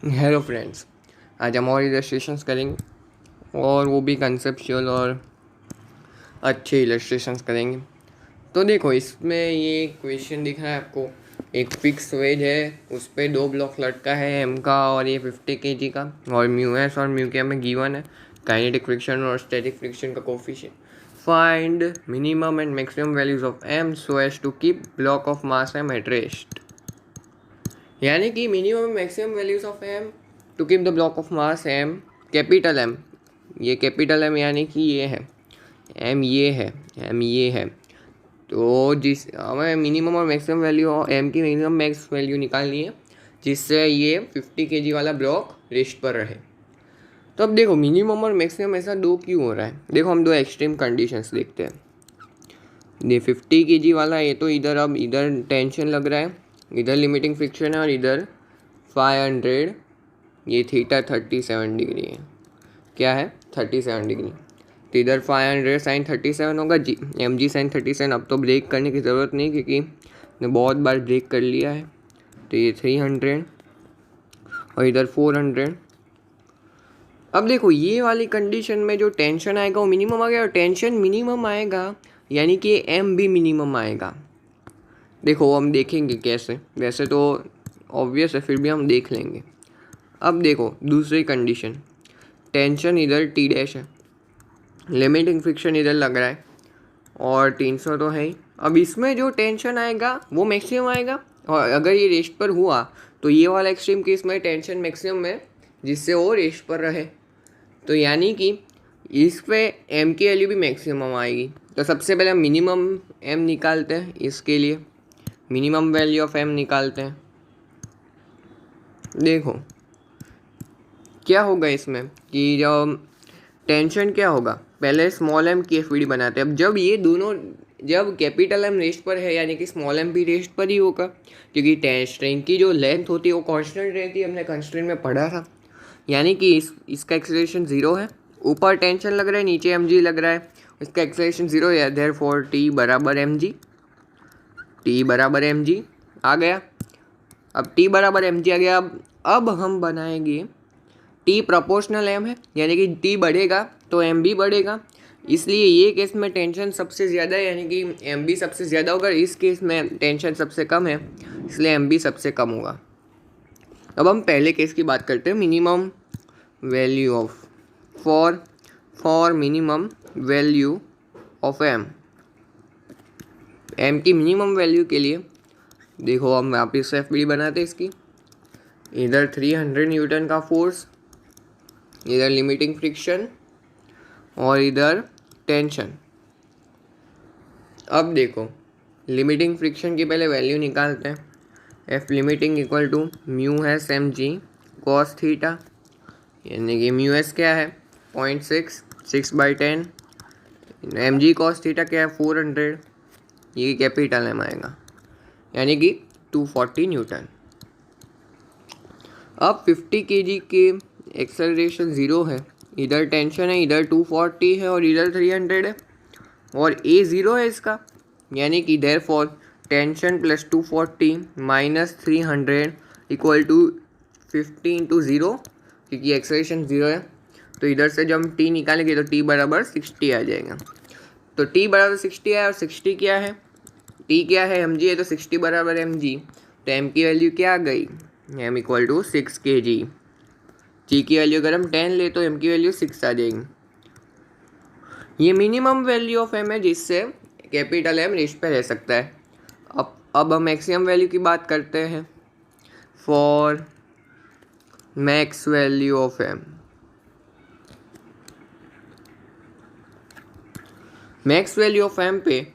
Hello friends, आज हम और इलस्ट्रेशंस करेंगे और वो भी कंसेप्चुअल और अच्छे इलस्ट्रेशंस करेंगे। तो देखो, इसमें ये क्वेश्चन दिख रहा है आपको। एक फिक्स वेज है, उस पर दो ब्लॉक लटका है एम का और ये 50 kg का, और म्यू एस और म्यू के में गिवन है काइनेटिक फ्रिक्शन और स्टैटिक फ्रिक्शन का coefficient. Find minimum and maximum values of M so as to keep block of mass M at rest. यानी कि minimum maximum values of M to keep the block of mass M, capital M, ये capital M यानी कि ये है M, ये है M, ये है। तो जिस हमें मिनिमम और मैक्सिमम वैल्यू एम की मिनिमम मैक्स वैल्यू निकालनी है जिससे ये 50 kg वाला ब्लॉक रेस्ट पर रहे। तो अब देखो, मिनिमम और मैक्सिमम ऐसा दो क्यों हो रहा है। देखो, हम दो एक्सट्रीम कंडीशंस देखते हैं। ये 50 kg वाला, ये तो इधर अब इधर टेंशन लग रहा है, इधर लिमिटिंग फ्रिक्शन है और इधर 500, ये थीटा 37 डिग्री है। क्या है? 37 डिग्री। तो इधर 500 साइन 37 होगा, जी एम जी साइन 37। अब तो ब्रेक करने की ज़रूरत नहीं क्योंकि ने बहुत बार ब्रेक कर लिया है। तो ये 300 और इधर 400। अब देखो, ये वाली कंडीशन में जो टेंशन आएगा वो मिनिमम आ गया, और टेंशन मिनिमम आएगा यानी कि एम भी मिनिमम आएगा। देखो, हम देखेंगे कैसे, वैसे तो ऑब्वियस है, फिर भी हम देख लेंगे। अब देखो दूसरी कंडीशन, टेंशन इधर टी डैश है, लिमिटिंग फ्रिक्शन इधर लग रहा है और 300 तो है ही। अब इसमें जो टेंशन आएगा वो मैक्सिमम आएगा, और अगर ये रेस्ट पर हुआ तो ये वाला एक्सट्रीम केस में टेंशन मैक्सिमम है जिससे वो रेस्ट पर रहे। तो यानी कि इस पे एम की वैल्यू भी मैक्सिमम आएगी। तो सबसे पहले हम मिनिमम एम निकालते हैं, इसके लिए मिनिमम वैल्यू ऑफ एम निकालते हैं। देखो क्या होगा इसमें कि जब टेंशन क्या होगा, पहले स्मॉल एम की एफ बनाते हैं। अब जब ये दोनों, जब कैपिटल एम रेस्ट पर है यानी कि स्मॉल एम भी रेस्ट पर ही होगा, क्योंकि स्ट्रिंग की जो लेंथ होती है वो कांस्टेंट रहती है, हमने कंस्ट्रेंट में पढ़ा था। यानी कि इसका एक्सेलरेशन 0 है, ऊपर टेंशन लग रहा है, नीचे एम जी लग रहा है, इसका एक्सेलरेशन 0 है। देयरफॉर टी बराबर एम जी, टी बराबर एम जी आ गया। अब टी बराबर एम जी आ गया। अब हम बनाएंगे टी प्रोपोर्शनल एम है, यानी कि टी बढ़ेगा तो एम भी बढ़ेगा, इसलिए ये केस में टेंशन सबसे ज़्यादा है यानी कि एम भी सबसे ज़्यादा होगा। इस केस में टेंशन सबसे कम है इसलिए एम भी सबसे कम होगा। अब हम पहले केस की बात करते हैं, minimum value of for minimum value of M. M की मिनिमम वैल्यू के लिए देखो, हम वापस एफ बी बनाते हैं इसकी। इधर 300 न्यूटन का फोर्स, इधर लिमिटिंग फ्रिक्शन और इधर टेंशन। अब देखो, लिमिटिंग फ्रिक्शन की पहले वैल्यू निकालते हैं। F limiting equal to mu S M G cos theta, यानी कि म्यू एस क्या है 0.6, 6/10, एम जी कॉस थीटा क्या है 400, ये कैपिटल एम आएगा यानी कि 240 न्यूटन। अब 50 kg के एक्सेलरेशन 0 है, इधर टेंशन है, इधर 240 है और इधर 300 है, और ए 0 है इसका, यानी कि therefore tension plus 240 minus 300 equal to 50 × 0, क्योंकि एक्सेलरेशन 0 है। तो इधर से जब हम टी निकालेंगे तो टी बराबर 60 आ जाएगा। तो टी बराबर 60 है, और 60 क्या है, टी क्या है, एम जी है, तो 60 बराबर एम जी। तो एम की वैल्यू क्या आ गई, एम इक्वल टू 6 kg। जी की वैल्यू अगर हम 10 ले तो एम की वैल्यू 6 आ जाएगी। ये मिनिमम वैल्यू ऑफ एम है जिससे कैपिटल एम रेस्ट पे रह सकता है। अब हम मैक्सिमम वैल्यू की बात करते हैं, for max value of M. Max value of M पे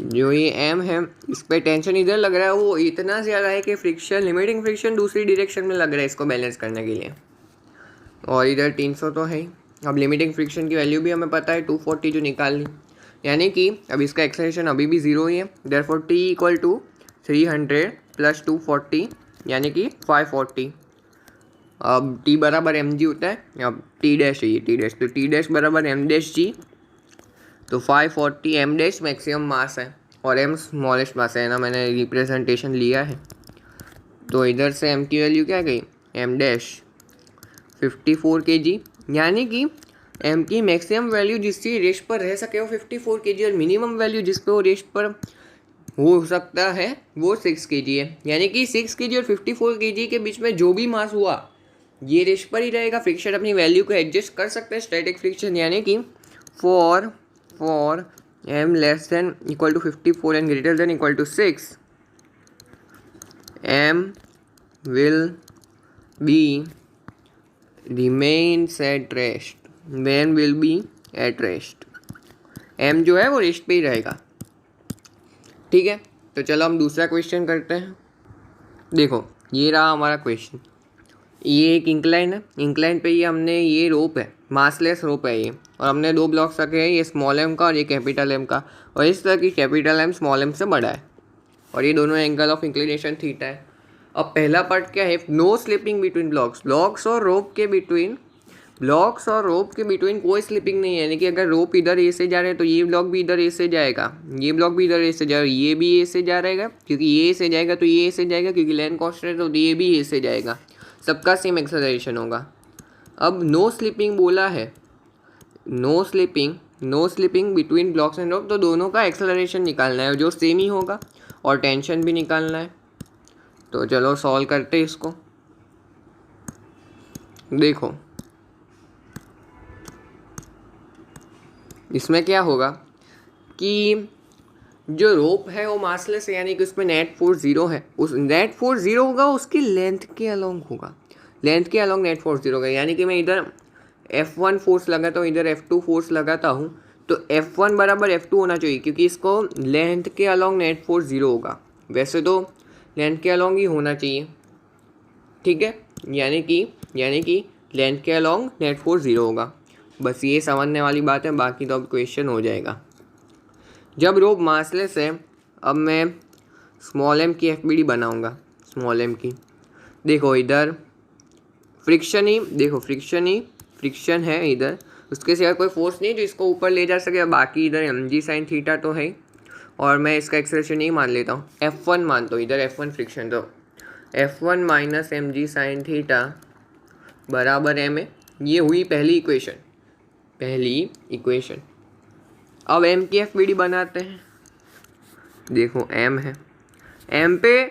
जो ये एम है इस पे टेंशन इधर लग रहा है, वो इतना ज़्यादा है कि फ्रिक्शन, लिमिटिंग फ्रिक्शन दूसरी डायरेक्शन में लग रहा है इसको बैलेंस करने के लिए, और इधर 300 तो है ही। अब लिमिटिंग फ्रिक्शन की वैल्यू भी हमें पता है 240 जो निकाल ली, यानी कि अब इसका एक्सेलरेशन अभी भी 0 ही है। Therefore T equal to 300 plus 240 यानी कि 540। अब टी बराबर एम जी होता है, अब टी डैश है ये टी डैश, तो टी डैश बराबर एम डैश जी। तो 540 एम डैश मैक्सिमम मास है और एम स्मॉलेस्ट मास है ना, मैंने रिप्रेजेंटेशन लिया है। तो इधर से एम की वैल्यू क्या गई एम डैश 54 kg, यानी कि एम की मैक्सिमम वैल्यू जिसकी रेस्ट पर रह सके वो 54 kg और मिनिमम वैल्यू जिस पे वो रेस्ट पर हो सकता है वो 6 kg है। यानी कि 6 kg और 54 kg के बीच में जो भी मास हुआ ये रेस्ट पर ही रहेगा। फ्रिक्शन अपनी वैल्यू को एडजस्ट कर सकते हैं स्टैटिक फ्रिक्शन, यानी कि for M less than equal to 54 and greater than equal to 6 M will be remains at rest, when will be at rest, m जो है वो रेस्ट पे ही रहेगा। ठीक है, तो चलो हम दूसरा क्वेश्चन करते हैं। देखो ये रहा हमारा क्वेश्चन, ये एक इंक्लाइन है, इंक्लाइन पे ये हमने ये रोप है, मासलेस रोप है ये, और हमने दो ब्लॉक्स रखे हैं, ये स्मॉल एम का और ये कैपिटल एम का, और इस तरह की कैपिटल एम स्मॉल एम से बड़ा है, और ये दोनों एंगल ऑफ इंक्लिनेशन थीटा है। अब पहला पार्ट क्या है, नो स्लिपिंग बिटवीन ब्लॉक्स और रोप के बिटवीन कोई स्लिपिंग नहीं है। यानी कि अगर रोप इधर ए से जा रहे हैं तो ये ब्लॉक भी इधर ए से जाएगा, ये ब्लॉक भी इधर ए से जाएगा, ये भी ए से जा रहेगा, क्योंकि ये ए से जाएगा तो ये ए से जाएगा, क्योंकि लेंथ कांस्टेंट है तो ये भी ए से जाएगा, सबका सेम एक्सेलरेशन होगा। अब नो स्लिपिंग बोला है, no slipping between blocks and rope, तो दोनों का एक्सेलरेशन निकालना है जो सेम ही होगा, और टेंशन भी निकालना है। तो चलो सॉल्व करते हैं इसको। देखो इसमें क्या होगा कि जो रोप है वो मासलेस है, यानी कि उसमें नेट फोर्स 0 है, उस नेट फोर्स 0 होगा उसकी लेंथ के अलोंग होगा, लेंथ के अलोंग नेट फोर्स 0 होगा। यानी कि मैं इधर F1 फोर्स लगाता हूँ, इधर F2 फोर्स लगाता हूँ, तो F1 बराबर F2 होना चाहिए, क्योंकि इसको लेंथ के अलोंग नेट फोर्स 0 होगा। वैसे तो लेंथ के अलोंग ही होना चाहिए, ठीक है, यानी कि लेंथ के अलोंग नेट फोर्स 0 होगा। बस ये समझने वाली बात है, बाकी तो अब क्वेश्चन हो जाएगा। जब रोप मासलेस है, अब मैं स्मॉल एम की FBD बनाऊंगा, स्मॉल एम की। देखो इधर फ्रिक्शन है इधर, उसके सिवा कोई फोर्स नहीं जो इसको ऊपर ले जा सके, बाकी इधर mg sin थीटा तो है, और मैं इसका एक्सेलरेशन नहीं मान लेता हूँ, F1 मानता हूँ, इधर F1 फ्रिक्शन, तो F1 minus mg sin theta बराबर m है। ये हुई पहली इक्वेशन। अब m की FBD बनाते हैं। देखो m है, m पे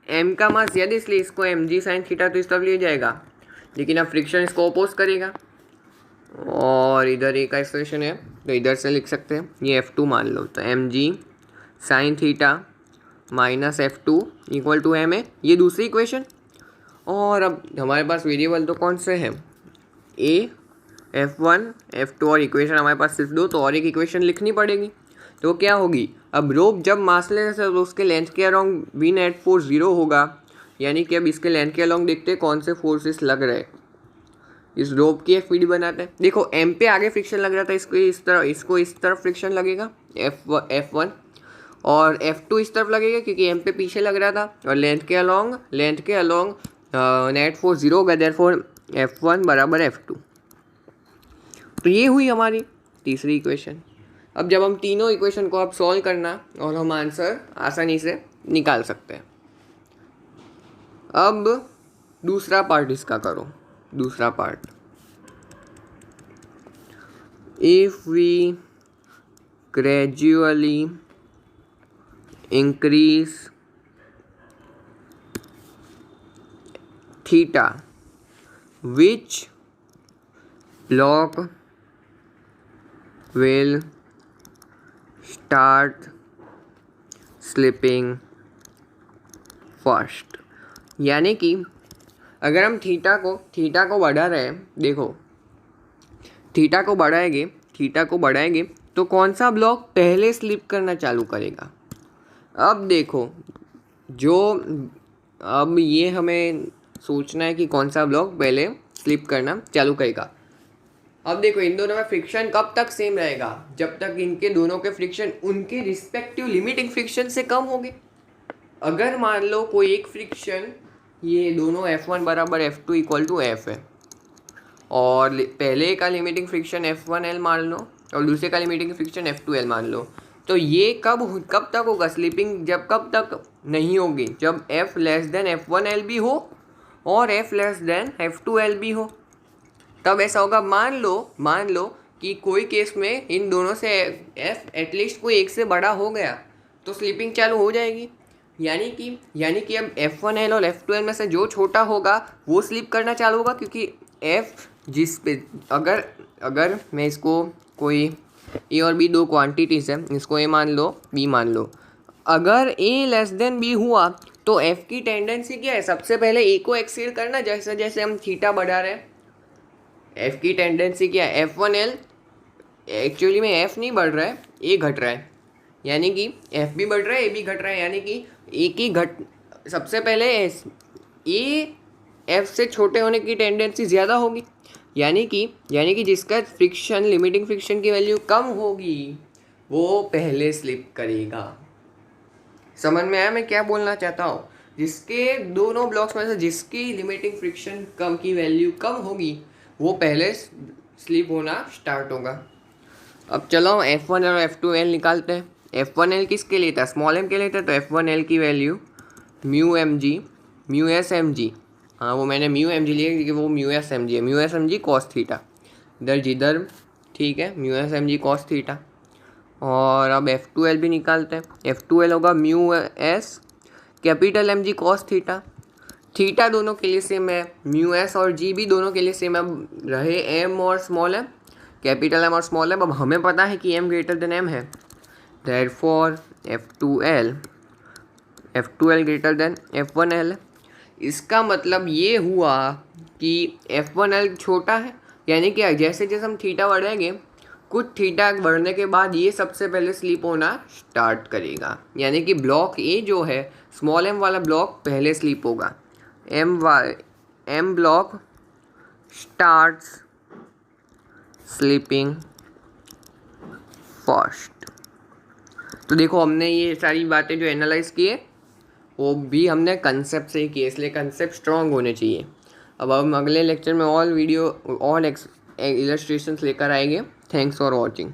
m का मास ज्यादा, इसलिए इसको mg sin थीटा तो इस तरफ ले जाएगा, लेकिन अब फ्रिक्शन इसको अपोज करेगा, और इधर एक एक्सप्रेशन है तो इधर से लिख सकते हैं, ये F2 मान लो, तो mg sin theta minus F2 equal to m है, ये दूसरी इक्वेशन। और अब हमारे पास वेरिएबल तो कौन से हैं, a, F1, F2, और इक्वेशन हमारे पास सिर्फ 2, तो और एक इक्वेशन लिखनी पड़ेगी। तो क्या होगी, अब रोप जब मासलेस है तो उसके लेंथ के अलोंग भी नेट फोर्स 0 होगा, यानी कि अब इसके लेंथ के अलोंग देखते हैं कौन से फोर्सेस लग रहे हैं। इस रोप की FBD बनाते हैं। देखो m पे आगे फ्रिक्शन लग रहा था, इसको इस तरफ फ्रिक्शन लगेगा F1, और F2 इस तरफ लगेगा क्योंकि m पे पीछे लग रहा था, और लेंथ के अलोंग नेट फोर्स 0 होगा, देयरफॉर F1 बराबर F2। तो ये हुई हमारी तीसरी इक्वेशन। अब जब हम तीनों इक्वेशन को अब सॉल्व करना, और हम आंसर आसानी से निकाल सकते हैं। अब दूसरा पार्ट इसका करो, दूसरा part, if we gradually increase theta, which block will start slipping first। यानी कि अगर हम थीटा को बढ़ा रहे हैं, देखो थीटा को बढ़ाएंगे तो कौन सा ब्लॉक पहले स्लिप करना चालू करेगा। अब देखो अब ये हमें सोचना है कि कौन सा ब्लॉक पहले स्लिप करना चालू करेगा। अब देखो इन दोनों में फ्रिक्शन कब तक सेम रहेगा, जब तक इनके दोनों के फ्रिक्शन उनके रिस्पेक्टिव लिमिटिंग फ्रिक्शन से कम होंगे। अगर मान लो कोई एक फ्रिक्शन, ये दोनों F1 बराबर F2 इक्वल टू F है, और पहले का लिमिटिंग फ्रिक्शन F1L मान लो और दूसरे का लिमिटिंग फ्रिक्शन F2L मान लो, तो ये कब तक होगा स्लिपिंग, जब कब तक नहीं होगी, जब F लेस देन F1L भी हो और F लेस देन F2L भी हो, तब ऐसा होगा। मान लो कि कोई केस में इन दोनों से F एटलीस्ट कोई एक से बड़ा हो गया तो स्लीपिंग चालू हो जाएगी। यानी कि अब F1L और F2L में से जो छोटा होगा वो स्लीप करना चालू होगा, क्योंकि F जिस पे अगर मैं इसको कोई A और B दो क्वांटिटीज़ है, इसको A मान लो B मान लो, अगर A लेस देन B हुआ तो F की टेंडेंसी क्या है, सबसे पहले A को एक्सीड करना। जैसे जैसे हम थीटा बढ़ा रहे हैं F की टेंडेंसी क्या है, F1L एक्चुअली में F नहीं बढ़ रहा है, A घट रहा है, यानी कि F भी बढ़ रहा है A भी घट रहा है, यानी कि A की सबसे पहले A F से छोटे होने की टेंडेंसी ज़्यादा होगी, यानी कि जिसका फ्रिक्शन लिमिटिंग फ्रिक्शन की वैल्यू कम होगी वो पहले स्लिप करेगा। समझ में आया मैं क्या बोलना चाहता हूँ? जिसके दोनों ब्लॉक्स में से जिसकी लिमिटिंग फ्रिक्शन कम की वैल्यू कम होगी वो पहले स्लिप होना स्टार्ट होगा। अब चलो F1 और F2L निकालते हैं। F1L किसके लिए था, स्मॉल m के लिए था, तो F1L की वैल्यू म्यू एस एम जी, हाँ वो मैंने म्यू एम जी लिया क्योंकि वो म्यू एस एम जी है, mu S M G cos theta, जिधर ठीक है mu S M G cos theta. और अब F2L भी निकालते हैं। F2L होगा mu S capital M G cos theta, theta दोनों के लिए सेम है, म्यू एस और जी भी दोनों के लिए सेम है। अब रहे एम और स्मॉल एम, कैपिटल एम और स्मॉल एम। अब हमें पता है कि एम ग्रेटर देन एम है, therefore F2L greater than F1L। इसका मतलब ये हुआ कि F1L छोटा है, यानी कि जैसे जैसे हम थीटा बढ़ाएंगे कुछ थीटा बढ़ने के बाद ये सबसे पहले स्लीप होना स्टार्ट करेगा, यानी कि ब्लॉक ए जो है स्मॉल एम वाला ब्लॉक पहले स्लीप होगा। M block starts slipping first. तो देखो हमने ये सारी बातें जो एनालाइज की है वो भी हमने कंसेप्ट से ही की है, इसलिए कंसेप्ट स्ट्रॉन्ग होने चाहिए। अब हम अगले लेक्चर में ऑल इलस्ट्रेशंस लेकर आएंगे। Thanks for watching.